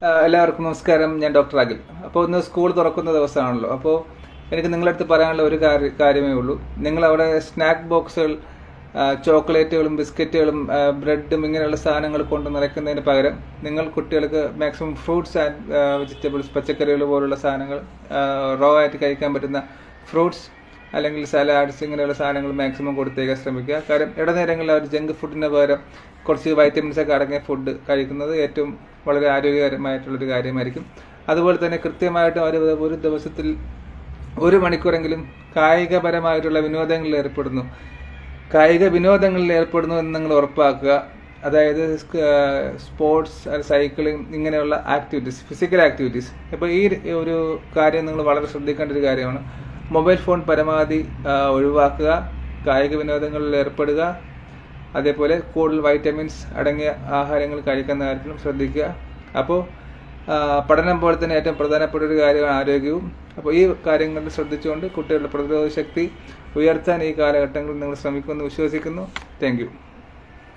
എല്ലാവർക്കും നമസ്കാരം. ഞാൻ ഡോക്ടർ അഖിൽ. അപ്പോൾ ഇന്ന് സ്കൂൾ തുറക്കുന്ന ദിവസമാണല്ലോ. അപ്പോൾ എനിക്ക് നിങ്ങളുടെ അടുത്ത് പറയാനുള്ള ഒരു കാര്യമേ ഉള്ളൂ. നിങ്ങളവിടെ സ്നാക്ക് ബോക്സുകൾ, ചോക്ലേറ്റുകളും ബിസ്ക്കറ്റുകളും ബ്രെഡും ഇങ്ങനെയുള്ള സാധനങ്ങൾ കൊണ്ട് നിറയ്ക്കുന്നതിന് പകരം നിങ്ങൾ കുട്ടികൾക്ക് മാക്സിമം ഫ്രൂട്ട്സ് ആൻഡ് വെജിറ്റബിൾസ്, പച്ചക്കറികൾ പോലുള്ള സാധനങ്ങൾ, റോ ആയിട്ട് കഴിക്കാൻ പറ്റുന്ന ഫ്രൂട്ട്സ് അല്ലെങ്കിൽ സലാഡ്സ് ഇങ്ങനെയുള്ള സാധനങ്ങൾ മാക്സിമം കൊടുത്തേക്കാൻ ശ്രമിക്കുക. കാരണം ഇടനേരങ്ങളിൽ അവർ ജങ്ക് ഫുഡിന് പകരം കുറച്ച് വൈറ്റമിൻസ് ഒക്കെ അടങ്ങിയ ഫുഡ് കഴിക്കുന്നത് ഏറ്റവും വളരെ ആരോഗ്യകരമായിട്ടുള്ളൊരു കാര്യമായിരിക്കും. അതുപോലെ തന്നെ കൃത്യമായിട്ടും അവർ ഒരു ദിവസത്തിൽ 1 മണിക്കൂറെങ്കിലും കായികപരമായിട്ടുള്ള വിനോദങ്ങളിൽ ഏർപ്പെടുന്നു എന്ന് നിങ്ങൾ ഉറപ്പാക്കുക. അതായത് സ്പോർട്സ്, സൈക്ലിംഗ് ഇങ്ങനെയുള്ള ആക്ടിവിറ്റീസ്, ഫിസിക്കൽ ആക്ടിവിറ്റീസ്. ഇപ്പോൾ ഈ ഒരു കാര്യം നിങ്ങൾ വളരെ ശ്രദ്ധിക്കേണ്ട ഒരു കാര്യമാണ്. മൊബൈൽ ഫോൺ പരമാവധി ഒഴിവാക്കുക, കായിക വിനോദങ്ങളിൽ ഏർപ്പെടുക, അതേപോലെ കൂടുതൽ വൈറ്റമിൻസ് അടങ്ങിയ ആഹാരങ്ങൾ കഴിക്കുന്ന കാര്യത്തിലും ശ്രദ്ധിക്കുക. അപ്പോൾ പഠനം പോലെ തന്നെ ഏറ്റവും പ്രധാനപ്പെട്ട ഒരു കാര്യമാണ് ആരോഗ്യവും. അപ്പോൾ ഈ കാര്യങ്ങളിൽ ശ്രദ്ധിച്ചുകൊണ്ട് കുട്ടികളുടെ പ്രതിരോധ ശക്തി ഉയർത്താൻ ഈ കാലഘട്ടങ്ങളിൽ നിങ്ങൾ ശ്രമിക്കുമെന്ന് വിശ്വസിക്കുന്നു. Thank you.